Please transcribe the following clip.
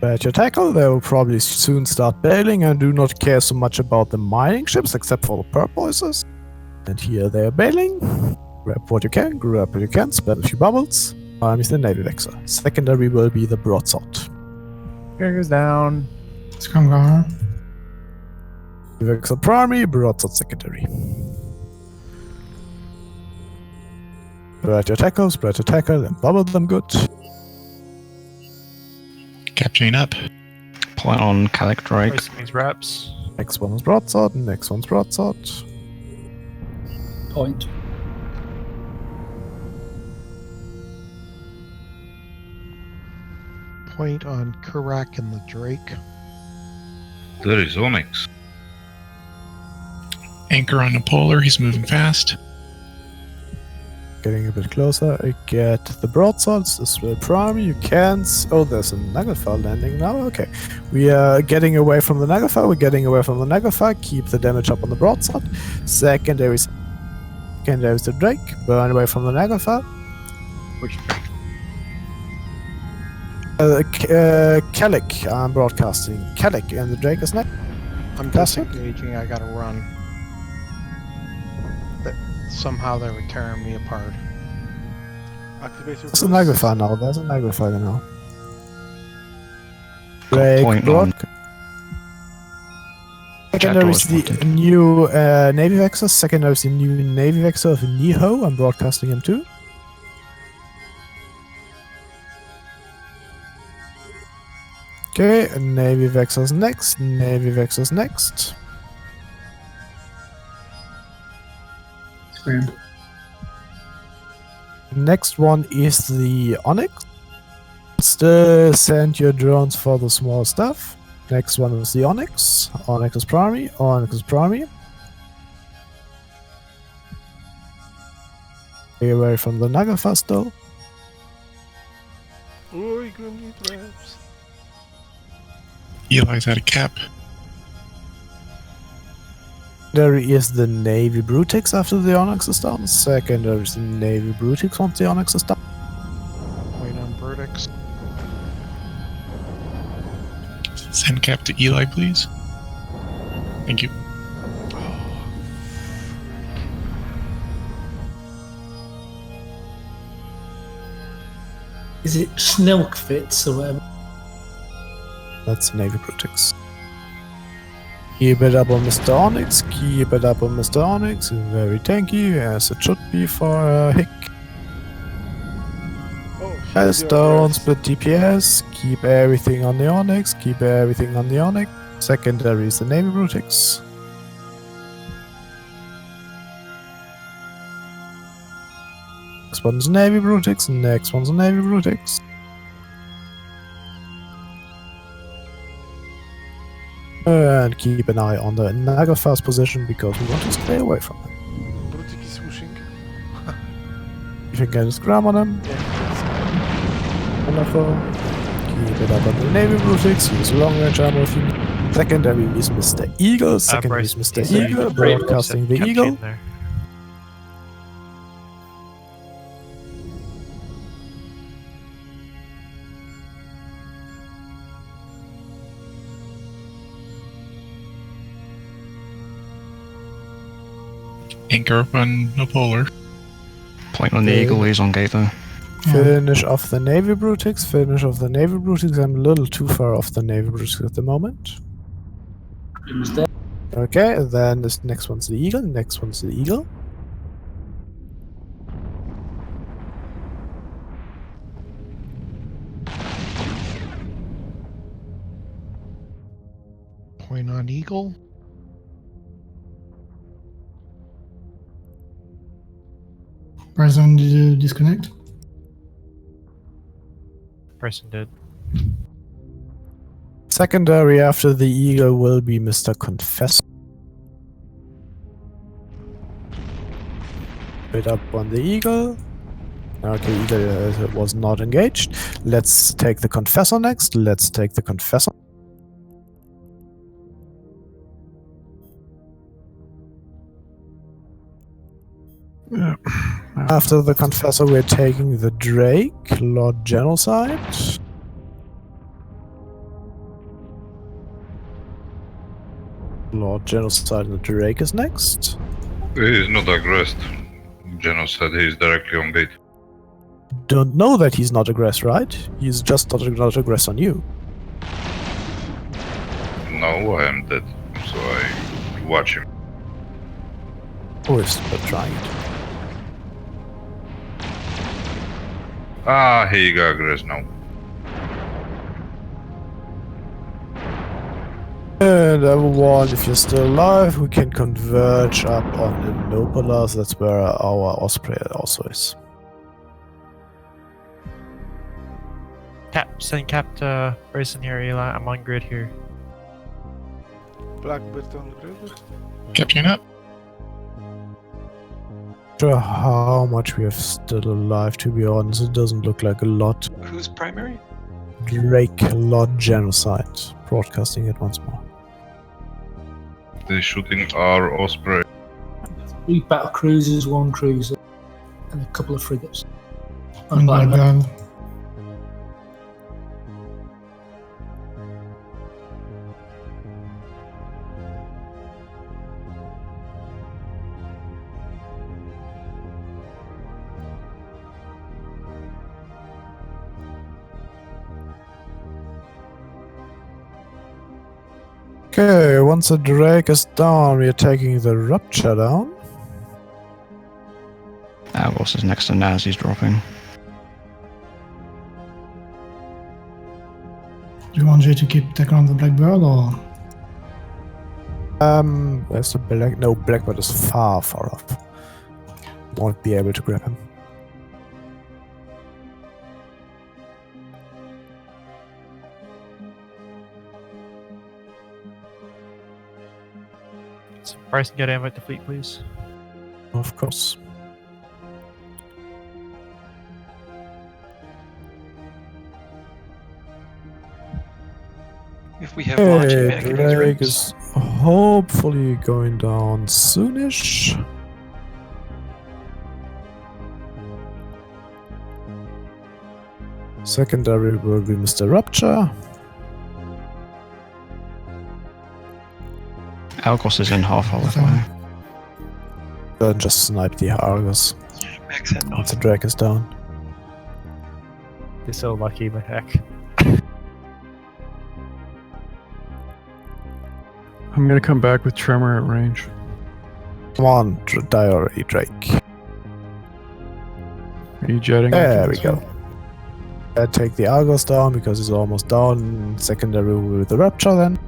At your tackle, they will probably soon start bailing and do not care so much about the mining ships except for the porpoises. And here they are bailing. Grab what you can, grab what you can, spend a few bubbles. Is the Navy Vexor. Secondary will be the broadsword. Here goes down. Skangar. Vexor primary, broadsword secondary. Spread your tackle, and bubble them good. Capturing up. Point on Calic Drake. Placing these reps. Next one is broadsword, next one's broadsword. Point. Point on Karak and the Drake. There is Onyx. Anchor on the polar, he's moving fast. Getting a bit closer. I get the broadswords. This will primary. You can't. Oh, there's a Naglfar landing now. Okay. We are getting away from the Naglfar. We're getting away from the Naglfar. Keep the damage up on the broadsword. Secondary is the Drake. Burn away from the Naglfar. Which Drake? Calic. I'm broadcasting. Calic and the Drake is next. I'm That's it? disengaging, I gotta run. But somehow they were tearing me apart. Activate your There's a Naglfar now. There's a Naglfar now. Drake, Point on. Secondary is the new Navy Vexor. Secondary is the new Navy Vexor of Niho. I'm broadcasting him too. Okay, Navy Vexor's next. Navy Vexor's next. Scram. Next one is the Onyx. Still send your drones for the small stuff. Next one is the Onyx. Onyx is primary. Onyx is primary. Stay away from the Naglfar still. Oi, Grimly traps. Eli's at a cap. There is the Navy Brutix after the Onyx is done. Secondary is the Navy Brutix once the Onyx is done. Point on Vertex. Send cap to Eli, please. Thank you. Is it Snelkfits or whatever? That's Navy Brutix. Keep it up on Mr. Onyx. Keep it up on Mr. Onyx. Very tanky, as it should be for a Hick. Oh, As shield don't your split DPS. Keep everything on the Onyx. Keep everything on the Onyx. Secondary is the Navy Brutix. Next one's Navy Brutix. Next one's Navy Brutix. And keep an eye on the Naglfar's position because we want to stay away from him. Brutik is swooshing. If you can get a scram on him, Yeah, wonderful. Keep it up on the Navy Brutix. Use long range ammo if you need. Secondary is Mr. Eagle. Secondary is Mr. Eagle. Broadcasting the Eagle. There. Anchor up on the polar. Point on the Eagle, he's on gate though. Finish off the Navy Brutix. Finish off the Navy Brutix. I'm a little too far off the Navy Brutix at the moment. Okay, then this next one's the Eagle. Next one's the Eagle. Point on Eagle. Bryson, did you disconnect? Person did. Secondary after the Eagle will be Mr. Confessor. Wait up on the Eagle. Okay, Eagle was not engaged. Let's take the Confessor next. Let's take the Confessor. After the Confessor, we're taking the Drake, Lord Genocide. Lord Genocide and the Drake is next. He is not aggressed. Geno said he is directly on gate. Don't know that he's not aggressed, right? He's just not aggressed on you. No, I am dead, so I watch him. Always but trying it. Ah, he got aggressed now. And everyone, if you're still alive, we can converge up on Innopolis. That's where our Osprey also is. Send Cap to Bryson here, Eli. I'm on grid here. Blackbird on the grid. Captain up. Sure how much we have still alive, to be honest. It doesn't look like a lot. Who's primary? Drake, Lord Genocide. Broadcasting it once more. They're shooting our Osprey. 3 battle cruisers, 1 cruiser, and a couple of frigates. And Blackbird. Okay, once the Drake is down, we are taking the Rupture down. Argos is next to Naz, he's dropping. Do you want Jay to keep taking on the Blackbird or? Where's the Black? No, Blackbird is far off. Won't be able to grab him. So Bryson, get invite the fleet, please. Of course. If we have launching Hey, mechanisms, Drake is hopefully going down soonish. Secondary will be Mr. Rupture. Argos is in half holiday. Then just snipe the Argus Max had once the not. Drake is down. You're so lucky, but heck. I'm gonna come back with Tremor at range. Come on, die already, Drake. Are you jetting? There we go. Take the Argos down because he's almost down. Secondary with the Rupture then.